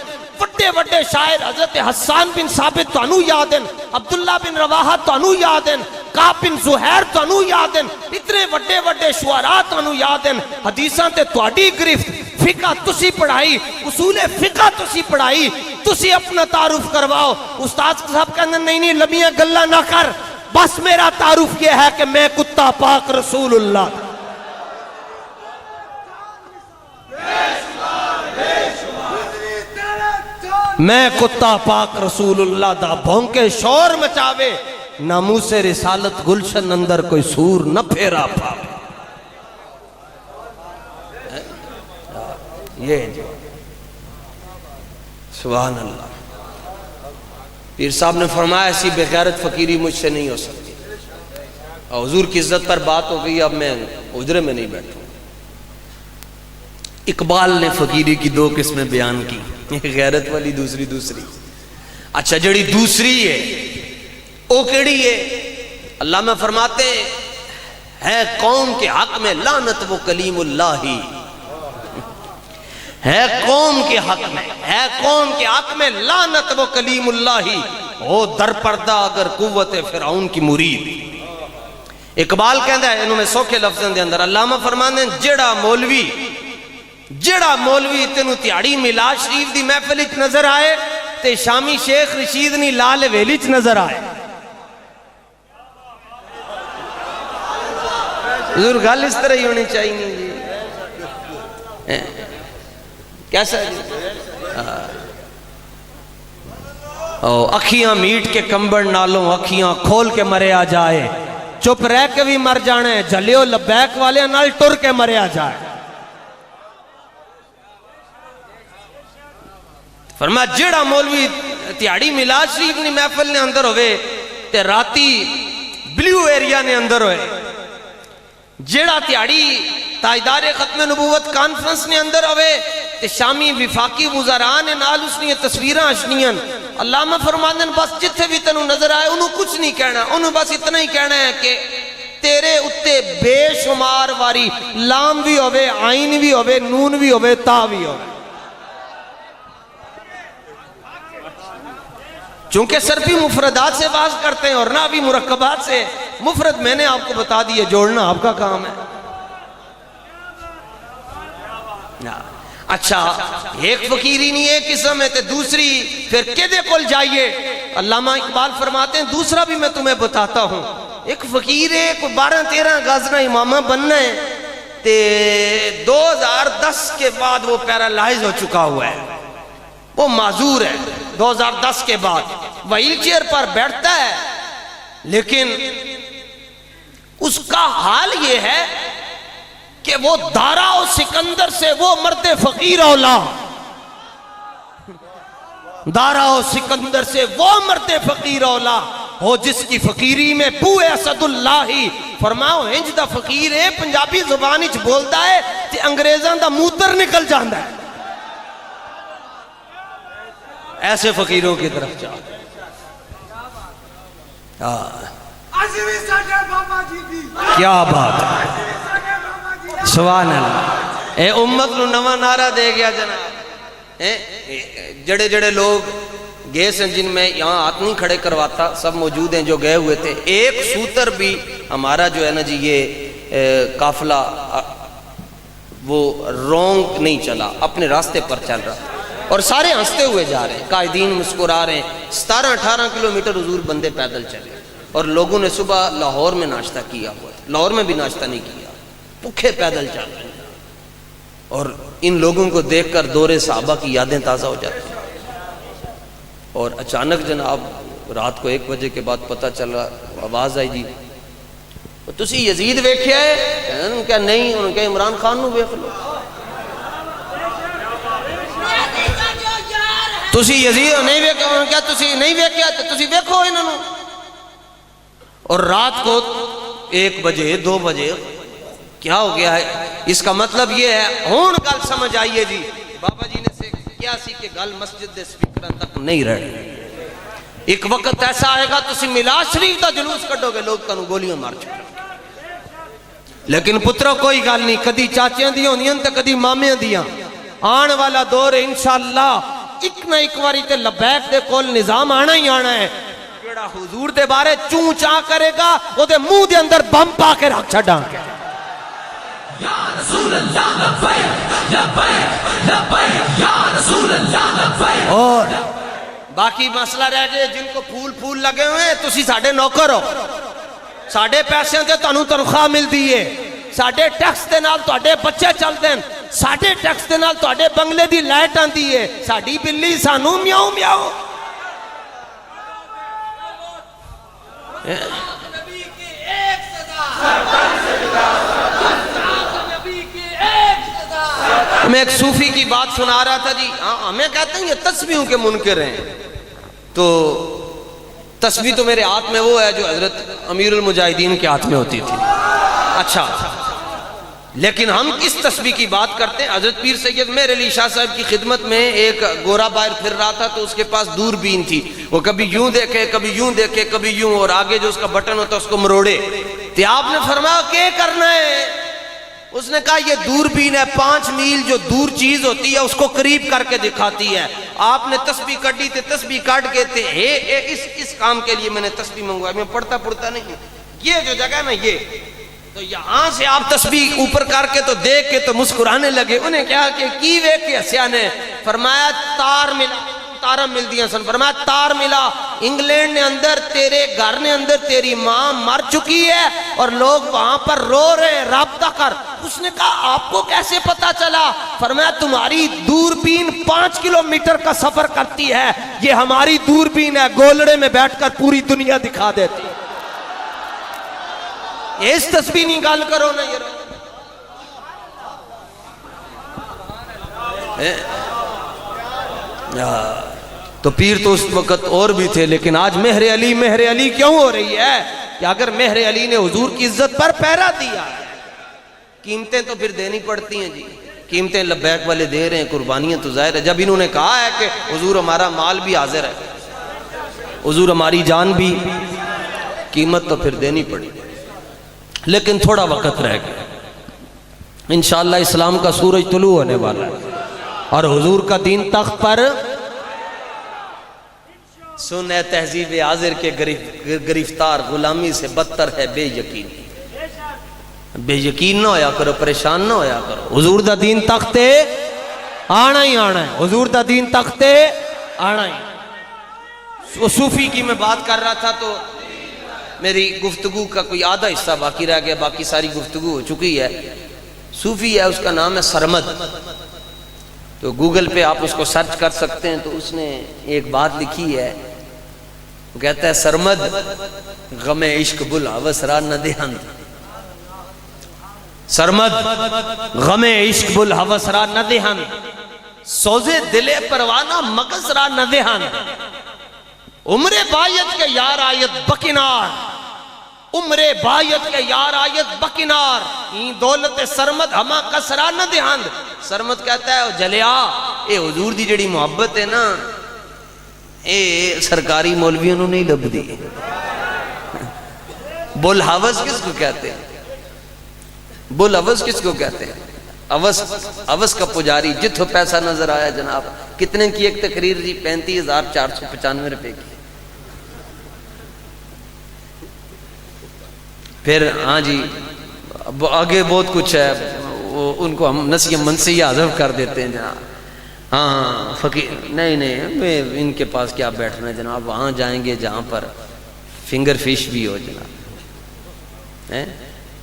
وڈے وڈے شاعر حضرت حسان بن ثابت توانوں یاد ہیں, عبداللہ بن رواحہ توانوں یاد ہیں, کعب بن زہیر توانوں یاد ہیں, اتنے وڈے وڈے شعراء توانوں یاد ہیں. حدیثاں تے تواڈی گرفت, فقہ تسی پڑھائی, اصول فقہ تسی پڑھائی, تسی اپنا تعارف کرواؤ. استاد صاحب کہنے نہیں لمیاں گلہ نہ کر, بس میرا تعارف یہ ہے کہ میں کتا پاک رسول اللہ. میں کتا پاک رسول اللہ دا بھونکے شور مچاوے, ناموس رسالت گلشن اندر کوئی سور نہ پھیرا پاوے. یہ سبحان اللہ. پیر صاحب نے فرمایا ایسی بغیرت فقیری مجھ سے نہیں ہو سکتی. اور حضور کی عزت پر بات ہو گئی, اب میں اجرے میں نہیں بیٹھوں. اقبال نے فقیری کی دو قسمیں بیان کی, غیرت والی دوسری. اچھا جڑی دوسری ہے او کیڑی ہے؟ علامہ فرماتے ہے قوم کے حق میں لعنت وہ کلیم اللہ ہی, ہے قوم کے حق میں, ہے قوم کے حق میں لعنت وہ کلیم اللہ ہی, او در پردہ اگر قوت فرعون کی مرید. اقبال کہندا ہے انہوں نے سوکھے لفظوں دے اندر, علامہ فرماتے ہیں جڑا مولوی تینوں تیاڑی میلاد شریف دی محفل وچ نظر آئے تے شامی شیخ رشید نی لال ویلی وچ نظر آئے. حضور گل اس طرح ہی ہونی چاہیے جی. کیسا جی؟ اکھیاں میٹ کے کمبڑ نالوں اکھیاں کھول کے مریا جائے, چپ رہ کے بھی مر جانے, جھلیو لبیک والے نال ٹر کے مریا جائے. فرمایا جیڑا مولوی تیاڑی میلاد شریف نے محفل نے اندر ہوئے تے راتی بلیو ایریا نے اندر ہوئے, جیڑا تیاڑی تاجدار ختم نبوت کانفرنس نے اندر ہوئے تے شامی وفاقی وزران نال اس نے تصویریں اشنیاں. علامہ فرماندے بس جتھے بھی تنوں نظر آئے انہوں کچھ نہیں کہنا, انہوں بس اتنا ہی کہنا ہے کہ تیرے اتے بے شمار واری لام بھی ہوئے, آئین بھی ہوئے, نون بھی ہوئے, تا بھی ہوئے. چونکہ صرفی مفردات سے باز کرتے ہیں اور نہ بھی مرکبات سے, مفرد میں نے آپ کو بتا دیا، جوڑنا آپ کا کام ہے۔ اچھا ایک فقیری نہیں ایک قسم ہے تے دوسری پھر کدے کول جائیے؟ علامہ اقبال فرماتے ہیں دوسرا بھی میں تمہیں بتاتا ہوں۔ ایک فقیر ہے، کوئی 12-13 گز نہ امامہ بننا ہے، تے 2010 کے بعد وہ پیرالائز ہو چکا ہوا ہے، وہ معذور ہے۔ 2010 کے بعد وہیل چیئر پر بیٹھتا ہے، لیکن اس کا حال یہ ہے کہ وہ دارا و سکندر سے وہ مرد فقیر اولا، دارا و سکندر سے وہ مرد فقیر اولا ہو جس کی فقیری میں بوئے اسد اللہ ہی۔ فرماؤ ہنج دا فقیر ہے، پنجابی زبان اچ بولتا ہے کہ انگریزاں دا موتر نکل جاندہ ہے۔ ایسے فقیروں کی طرف جاؤ۔ کیا بات ہے، سبحان اللہ۔ اے امت نو نواں نعرہ دے گیا جناب۔ جڑے جڑے لوگ گئے ہیں جن میں یہاں ہاتھ نہیں کھڑے کرواتا، سب موجود ہیں جو گئے ہوئے تھے، ایک سوتر بھی ہمارا جو ہے نا جی یہ قافلہ وہ رونگ نہیں چلا، اپنے راستے پر چل رہا، اور سارے ہنستے ہوئے جا رہے ہیں، قائدین مسکرا رہے ہیں۔ 17-18 کلومیٹر حضور بندے پیدل چلے، اور لوگوں نے صبح لاہور میں ناشتہ کیا ہوا ہے، لاہور میں بھی ناشتہ نہیں کیا، بھوکے پیدل چل رہے ہیں۔ اور ان لوگوں کو دیکھ کر دور صحابہ کی یادیں تازہ ہو جاتی ہیں۔ اور اچانک جناب رات کو 1 بجے کے بعد پتہ چلا، آواز آئی جی تسی یزید ویکھیا ہے؟ انہوں نے کہا نہیں، انہوں نے کہا عمران خان نو ویکھ لو۔ تسی یزید نہیں ویکھیا؟ انہوں نے کہا تسی نہیں ویکھیا تو تسی ویکھو انہوں نے۔ اور رات کو 1 بجے 2 بجے کیا ہو گیا ہے؟ اس کا مطلب یہ ہے، ہون گل سمجھ آئیے جی، بابا جی نے سے کیا سی کہ گل مسجد دے سپیکران تک نہیں رہے۔ ایک وقت ایسا آئے گا تسی میلاد شریف دا جلوس کٹو گے، لوگ تانوں گولیاں مار چکے۔ لیکن پترو کوئی گل نہیں، کدی چاچیاں دیاں ہوندیاں تے کدی مامیاں دیاں، آن والا دور انشاءاللہ ایک نہ ایک واری تے لبیک دے کول نظام آنا ہی آنا ہے۔ جڑا حضور دے بارے چون چاں کرے گا وہ دے منہ دے اندر بم پا کے رکھ چھڑاں گے۔ یا رسول اللہ لبیک لبیک لبیک یا رسول اللہ لبیک۔ اور باقی مسئلہ رہ گئے جن کو پھول لگے ہوئے ہیں، تسی ساڑھے نوکر ہو، ساڑھے پیسے تے تانوں تنخواہ مل دیئے، ساڑھے ٹیکس دے نال تواڈے بچے چل دیں، ساڑھے ٹیکس دے نال تواڈے بنگلے دی لائٹ آن دیئے، ساڑھی بلی سانوں میاؤں میاؤں۔ نبی کی ایک صدا، میں ایک صوفی کی بات سنا رہا تھا جی، ہمیں کہتے ہیں یہ تسبیحوں کے منکر ہیں، تو تسبیح تو میرے ہاتھ میں وہ ہے جو حضرت امیر المجاہدین کے ہاتھ میں ہوتی تھی۔ اچھا لیکن ہم کس تسبیح کی بات کرتے ہیں؟ حضرت پیر سید مہر علی شاہ صاحب کی خدمت میں ایک گورا باہر پھر رہا تھا، تو اس کے پاس دوربین تھی، وہ کبھی یوں دیکھے کبھی یوں دیکھے کبھی یوں، اور آگے جو اس کا بٹن ہوتا ہے اس کو مروڑے۔ تو آپ نے فرمایا کیا کرنا ہے؟ اس نے کہا یہ دوربین ہے، 5 میل جو دور چیز ہوتی ہے اس کو قریب کر کے دکھاتی ہے۔ آپ نے تسبیح کٹی تھے، تسبیح کاٹ کے تھے، اس کام کے لیے میں نے تسبیح منگوایا، میں پڑھتا نہیں ہوں، یہ جو جگہ ہے نا یہ، تو یہاں سے آپ تسبیح اوپر کر کے تو دیکھ کے تو مسکرانے لگے۔ انہیں کہا کہ کی ویکھ کے ہسیا نے؟ فرمایا تار ملا، تارہ مل دیا سن، فرمایا تار ملا، انگلینڈ نے اندر تیرے گھر نے اندر تیری ماں مر چکی ہے اور لوگ وہاں پر رو رہے، رابطہ کر۔ اس نے کہا آپ کو کیسے پتا چلا؟ فرمایا تمہاری دوربین 5 کلومیٹر کا سفر کرتی ہے، یہ ہماری دوربین ہے، گولڑے میں بیٹھ کر پوری دنیا دکھا دیتی ہے۔ اس تسبیح نہیں گال کرو نا یہ تو پیر تو اس وقت اور بھی تھے، لیکن آج مہر علی کیوں ہو رہی ہے؟ کہ اگر مہر علی نے حضور کی عزت پر پہرا دیا، قیمتیں تو پھر دینی پڑتی ہیں جی، قیمتیں لبیک والے دے رہے ہیں، قربانیاں تو ظاہر ہے۔ جب انہوں نے کہا ہے کہ حضور ہمارا مال بھی حاضر ہے، حضور ہماری جان بھی، قیمت تو پھر دینی پڑی۔ لیکن تھوڑا وقت رہ گیا، انشاءاللہ اسلام کا سورج طلوع ہونے والا ہے اور حضور کا دین تخت پر سن اے تہذیب حاضر کے گرفتار، غلامی سے بدتر ہے بے یقینی۔ بے یقین نہ ہویا کرو، پریشان نہ ہویا کرو۔ حضور دا دین تختے آنا ہی آنا ہے، حضور دا دین تختے آنا ہی۔ صوفی کی میں بات کر رہا تھا تو میری گفتگو کا کوئی آدھا حصہ باقی رہ گیا، باقی ساری گفتگو ہو چکی ہے۔ صوفی ہے، اس کا نام ہے سرمد، تو گوگل پہ آپ اس کو سرچ کر سکتے ہیں۔ تو اس نے ایک بات لکھی ہے، وہ کہتا ہے سرمد غم عشق بلحوث را نہ دہند، سرمد غم عشق بلحوث را نہ دہند، سوزے دل پروانہ مغز را نہ دہند، عمر بایت کے یار آیت بکنار، عمر بایت کے یار آیت بکنار، این دولت سرمد ہما کسرا نہ دہند۔ سرمد کہتا ہے جلیا اے حضور دی جڑی محبت ہے نا، اے سرکاری مولویوں نے نہیں لب دی۔ بلحوث کس کو کہتے ہیں؟ بلحوث کس کو کہتے ہیں؟ اوس کا پجاری، جتھو پیسہ نظر آیا جناب۔ کتنے کی ایک تقریر جی؟ 35,495 روپے کی۔ پھر ہاں جی آگے بہت کچھ ہے، ان کو ہم نسیہ منسیہ حذف کر دیتے ہیں جناب۔ ہاں فقیر نہیں ان کے پاس کیا بیٹھنا ہے جناب، وہاں جائیں گے جہاں پر فنگر فش بھی ہو جناب۔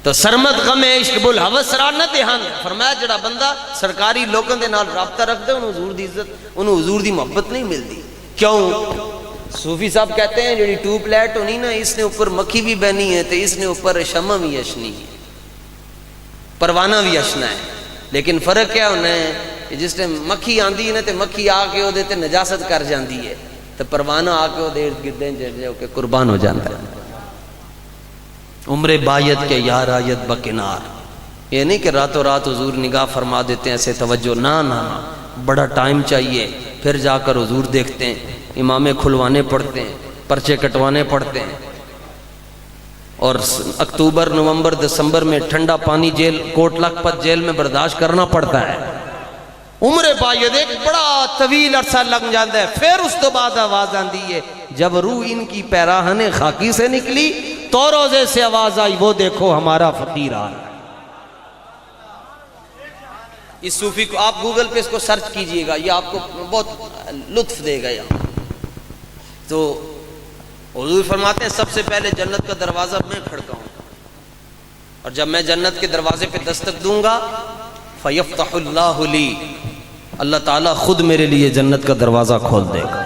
تو سرمد غم عشق بلحوث را نہ دہند، فرمایا جڑا بندہ سرکاری لوگوں دے نال رابطہ رکھتے انہوں حضور دی عزت، انہوں حضور دی محبت نہیں ملتی۔ کیوں؟ صوفی صاحب کہتے ہیں جڑی ٹیوب لائٹ ہونی نا، اس نے اوپر مکھی بھی بہنی ہے، تو اس نے اوپر شمع بھی اشنی ہے، پروانہ بھی اشنا ہے۔ لیکن فرق کیا ہونا ہے کہ جس ٹائم مکھی آندی ہے نا، تو مکھی آ کے وہ دیتے نجاست کر جاندی ہے، تو پروانہ آ کے وہ دیر گردیں جو کہ قربان ہو جاتا ہے۔ عمر بایت کے یار آیت بکنار، یہ نہیں کہ راتوں رات حضور نگاہ فرما دیتے ہیں ایسے توجہ، نہ نہ، بڑا ٹائم چاہیے، پھر جا کر حضور دیکھتے ہیں، امامے کھلوانے پڑتے ہیں، پرچے کٹوانے پڑتے ہیں، اور اکتوبر نومبر دسمبر میں ٹھنڈا پانی جیل کوٹ لکھپت جیل میں برداشت کرنا پڑتا ہے۔ عمر بایت ایک بڑا طویل عرصہ لگ جاتا ہے، پھر اس تو بعد آواز آندی ہے، جب روح ان کی پیراہن خاکی سے نکلی تو روزے سے آواز آئی، وہ دیکھو ہمارا فقیر آ رہا ہے۔ اس صوفی کو آپ گوگل پہ اس کو سرچ کیجئے گا، یہ آپ کو بہت لطف دے گا۔ یہاں تو حضور فرماتے ہیں سب سے پہلے جنت کا دروازہ میں کھڑکاؤں گا، اور جب میں جنت کے دروازے پہ دستک دوں گا فَيَفْتَحُ اللَّهُ لِي، اللہ تعالیٰ خود میرے لیے جنت کا دروازہ کھول دے گا۔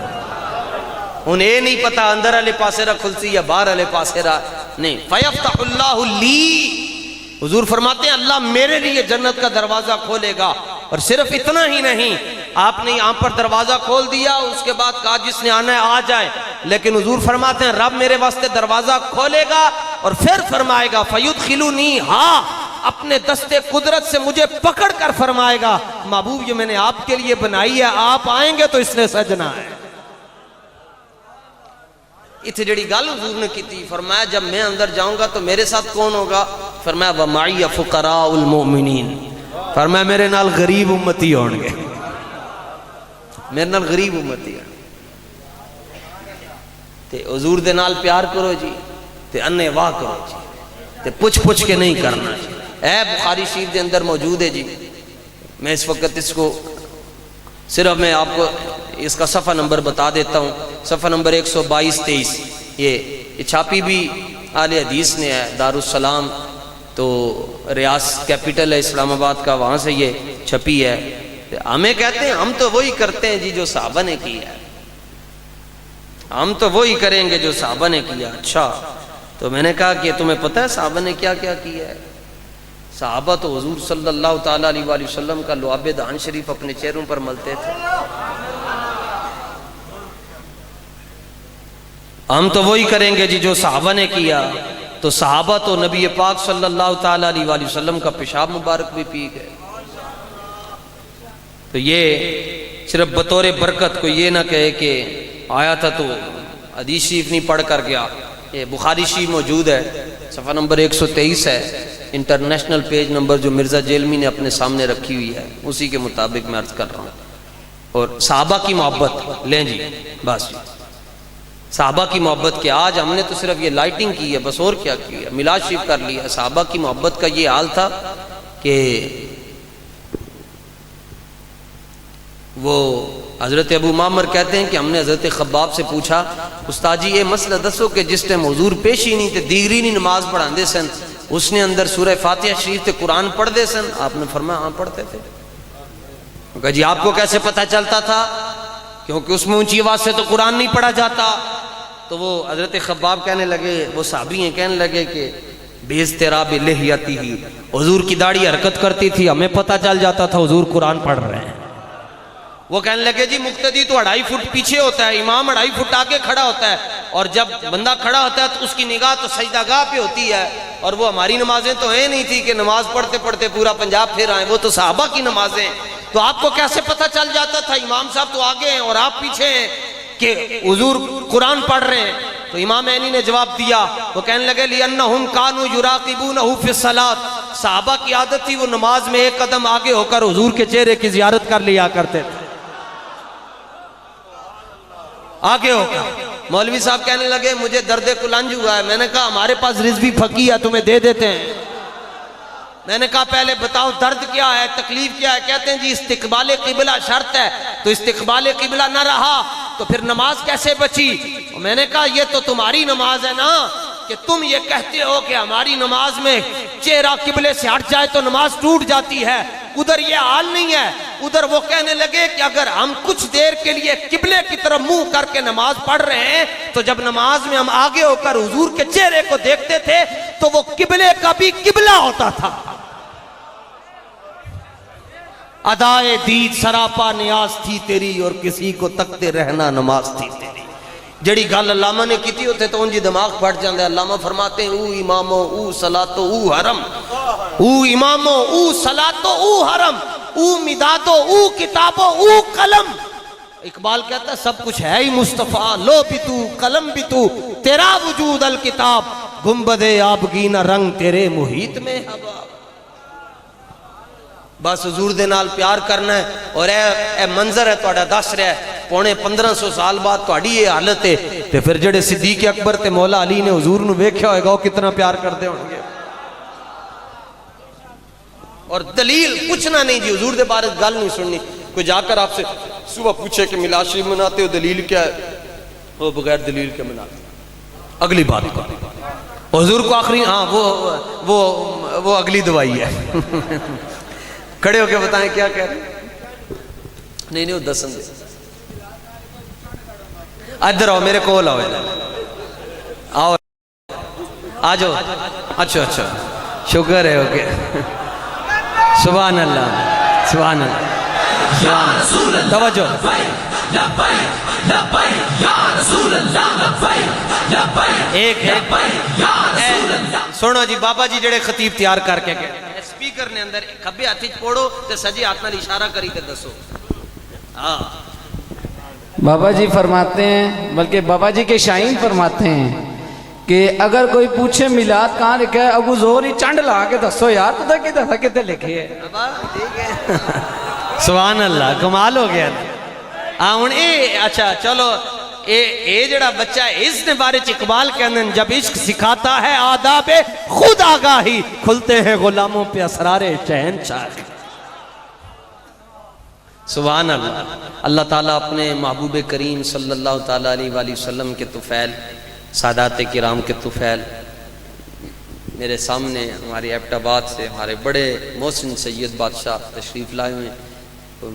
انہیں یہ نہیں پتا اندر والے پاسے رہا کھلسی یا باہر والے پاسے رہا، نہیں، فَيَفْتَحُ اللَّهُ لِي، حضور فرماتے ہیں اللہ میرے لیے جنت کا دروازہ کھولے گا۔ اور صرف اتنا ہی نہیں، آپ نے یہاں پر دروازہ کھول دیا، اس کے بعد کہا جس نے آنا ہے آ جائے، لیکن حضور فرماتے ہیں رب میرے واسطے دروازہ کھولے گا اور پھر فرمائے گا فَيُدْخِلُنِي، ہاں اپنے دستے قدرت سے مجھے پکڑ کر فرمائے گا محبوب یہ میں نے آپ کے لیے بنائی ہے، آپ آئیں گے تو اس نے سجنا ہے۔ اتنے جڑی گل حضور نے کی تھی، فرمایا جب میں اندر جاؤں گا تو میرے ساتھ کون ہوگا؟ فرمایا وَمَعِيَ فُقَرَاءُ الْمُؤْمِنِينَ، فرمایا میرے نال غریب امتی ہوں گے، میرے نال غریب امتی ہیں۔ تے حضور دے نال پیار کرو جی، تے انے واہ کرو جی، تے پوچھ کے نہیں کرنا جی۔ اے بخاری شریف دے اندر موجود ہے جی، میں اس وقت اس کو صرف میں آپ کو اس کا صفحہ نمبر بتا دیتا ہوں، صفحہ نمبر 122-23، یہ چھاپی بھی اہل حدیث نے ہے، دارالسلام تو ریاض کیپٹل ہے اسلام آباد کا، وہاں سے یہ چھپی ہے۔ ہمیں کہتے ہیں ہم تو وہی کرتے ہیں جی جو صحابہ نے کیا ہے، ہم تو وہی کریں گے جو صحابہ نے کیا۔ اچھا، تو میں نے کہا کہ تمہیں پتہ ہے صحابہ نے کیا کیا کیا ہے؟ صحابہ تو حضور صلی اللہ تعالیٰ علیہ وآلہ وسلم کا لعاب دہن شریف اپنے چہروں پر ملتے تھے۔ ہم تو وہی کریں گے جی جو صحابہ نے کیا، تو صحابہ تو نبی پاک صلی اللہ تعالیٰ علیہ وآلہ وسلم کا پیشاب مبارک بھی پی گئے۔ تو یہ صرف بطور برکت کو یہ نہ کہے کہ آیا تھا تو حدیث شریف نہیں پڑھ کر گیا، یہ بخاری شریف موجود ہے، صفحہ نمبر 123 ہے، انٹرنیشنل پیج نمبر جو مرزا جیلمی نے اپنے سامنے رکھی ہوئی ہے، اسی کے مطابق میں عرض کر رہا ہوں۔ اور صحابہ کی محبت لیں جی، بس جی، صحابہ کی محبت کے آج ہم نے تو صرف یہ لائٹنگ کی ہے بس، اور کیا کی ہے، میلاد شریف کر لیا۔ صحابہ کی محبت کا یہ حال تھا کہ وہ حضرت ابو معمر کہتے ہیں کہ ہم نے حضرت خباب سے پوچھا استاد جی یہ مسئلہ دسو کہ جس ٹائم حضور پیش ہی نہیں تھے، دیگری نہیں نماز پڑھان دے سن، اس نے اندر سورہ فاتحہ شریف تے قرآن پڑھ دے سن؟ آپ نے فرمایا ہاں پڑھتے تھے۔ کہا جی آپ کو کیسے پتہ چلتا تھا؟ کیونکہ اس میں اونچی آواز سے تو قرآن نہیں پڑھا جاتا۔ تو وہ حضرت خباب کہنے لگے، وہ صحابی ہیں، کہنے لگے کہ باضطراب لحیتہ، حضور کی داڑھی حرکت کرتی تھی، ہمیں پتہ چل جاتا تھا حضور قرآن پڑھ رہے ہیں۔ وہ کہنے لگے جی مقتدی تو 2.5 فٹ پیچھے ہوتا ہے، امام 2.5 فٹ آگے کھڑا ہوتا ہے، اور جب بندہ کھڑا ہوتا ہے تو اس کی نگاہ تو سجدہ گاہ پہ ہوتی ہے، اور وہ ہماری نمازیں تو ہیں نہیں تھی کہ نماز پڑھتے پڑھتے پورا پنجاب پھر آئیں، وہ تو صحابہ کی نمازیں۔ تو آپ کو کیسے پتہ چل جاتا تھا امام صاحب تو آگے ہیں اور آپ پیچھے ہیں کہ حضور قرآن پڑھ رہے ہیں؟ تو امام عینی نے جواب دیا، وہ کہنے لگے لِأَنَّهُمْ كَانُوا يُرَاقِبُونَهُ فِي الصَّلَاةِ، صحابہ کی عادت تھی وہ نماز میں ایک قدم آگے ہو کر حضور کے چہرے کی زیارت کر لیا کرتے تھے، آگے ہو کر۔ مولوی صاحب کہنے لگے مجھے درد کلنج ہوا ہے، میں نے کہا ہمارے پاس رضوی پھکی ہے تمہیں دے دیتے ہیں۔ میں نے کہا پہلے بتاؤ درد کیا ہے، تکلیف کیا ہے؟ کہتے ہیں جی استقبال قبلہ شرط ہے، تو استقبال قبلہ نہ رہا تو پھر نماز کیسے بچی؟ میں نے کہا یہ تو تمہاری نماز ہے نا، کہ تم یہ کہتے ہو کہ ہماری نماز میں چہرہ قبلے سے ہٹ جائے تو نماز ٹوٹ جاتی ہے، ادھر یہ حال نہیں ہے۔ ادھر وہ کہنے لگے کہ اگر ہم کچھ دیر کے لیے قبلے کی طرف منہ کر کے نماز پڑھ رہے ہیں تو جب نماز میں ہم آگے ہو کر حضور کے چہرے کو دیکھتے تھے تو وہ قبلے کا بھی قبلہ ہوتا تھا۔ ادائے دید سراپا نیاز تھی تیری، اور کسی کو تکتے رہنا نماز تھی تیری۔ جڑی گل علامہ نے کی تھی ہوتے تو انجی دماغ پھٹ جاندے۔ علامہ فرماتے ہیں او امامو او صلاتو او حرم، او امامو او صلاتو او حرم، او مدادو او کتابو او قلم۔ اقبال کہتا ہے سب کچھ ہے ہی مصطفیٰ، لو بھی تو قلم بھی تو، تیرا وجود الکتاب، گنبد آبگینہ رنگ تیرے محیط میں ہوا۔ بس حضور دے نال پیار کرنا ہے، اور اے منظر ہے تہاڈا دس رہا ہے 1500 سال بعد تہاڈی یہ حالت ہے، تے پھر جڑے صدیق اکبر تے مولا علی نے حضور نو ویکھیا ہوئے گا وہ کتنا پیار کرتے ہوں گے۔ اور دلیل پوچھنا نہیں جی، حضور دے بارے گل نہیں سننی۔ کوئی جا کر آپ سے صبح پوچھے کہ میلاد شریف مناتے ہو دلیل کیا ہے، وہ بغیر دلیل کے مناتے، اگلی بات کو حضور کو آخری ہاں وہ اگلی دوائی ہے۔ کھڑے ہو کے بتائیں کیا کہہ رہے ہیں؟ نہیں وہ دسن دے، ادھر آؤ میرے کول آؤ، آؤ آ جاؤ۔ اچھا شکر ہے، اوکے سبحان اللہ سبحان اللہ، توجہ۔ ایک سنو جی، بابا جی جڑے خطیب تیار کر کے گئے سپیکر نے اندر کھبے ہاتھ پوڑو تے سجے ہاتھ نال اشارہ کری تے دسو۔ ہاں بابا جی فرماتے ہیں، بلکہ بابا جی کے شاہین فرماتے ہیں کہ اگر کوئی پوچھے میلاد کہاں لکھا ہے، ابو ظہور ہی چنڈ لا کے دسو یار تو کتے لکھے ہے۔ سبحان اللہ، کمال ہو گیا۔ ہن اے اچھا چلو اے جڑا بچہ ہے اس نے بارے اقبال کہندے جب عشق سکھاتا ہے آداب خود آگاہی، کھلتے ہیں غلاموں پہ اسرار چین چاہ۔ سبحان اللہ۔ اللہ تعالیٰ اپنے محبوب کریم صلی اللہ تعالیٰ علیہ وآلہ وسلم کے طفیل، سادات کرام کے طفیل، میرے سامنے ہمارے ایبٹ آباد سے ہمارے بڑے محسن سید بادشاہ تشریف لائے ہوئے ہیں،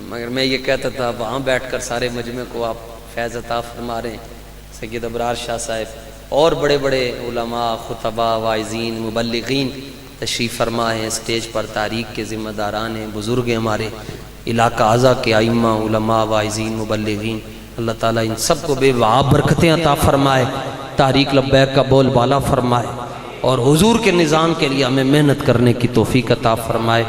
مگر میں یہ کہتا تھا وہاں بیٹھ کر سارے مجمع کو آپ فیض عطا فرما رہے ہیں۔ سید ابرار شاہ صاحب اور بڑے بڑے علماء، خطباء، واعظین، مبلغین تشریف فرما ہیں، اسٹیج پر تحریک کے ذمہ داران ہیں، بزرگ ہمارے علاقہ اعضاء کے ائمہ، علماء، واعظین، مبلغین۔ اللہ تعالیٰ ان سب کو بے وعاء برکتیں عطا فرمائے، تحریک لبیک کا بول بالا فرمائے، اور حضور کے نظام کے لیے ہمیں محنت کرنے کی توفیق عطا فرمائے۔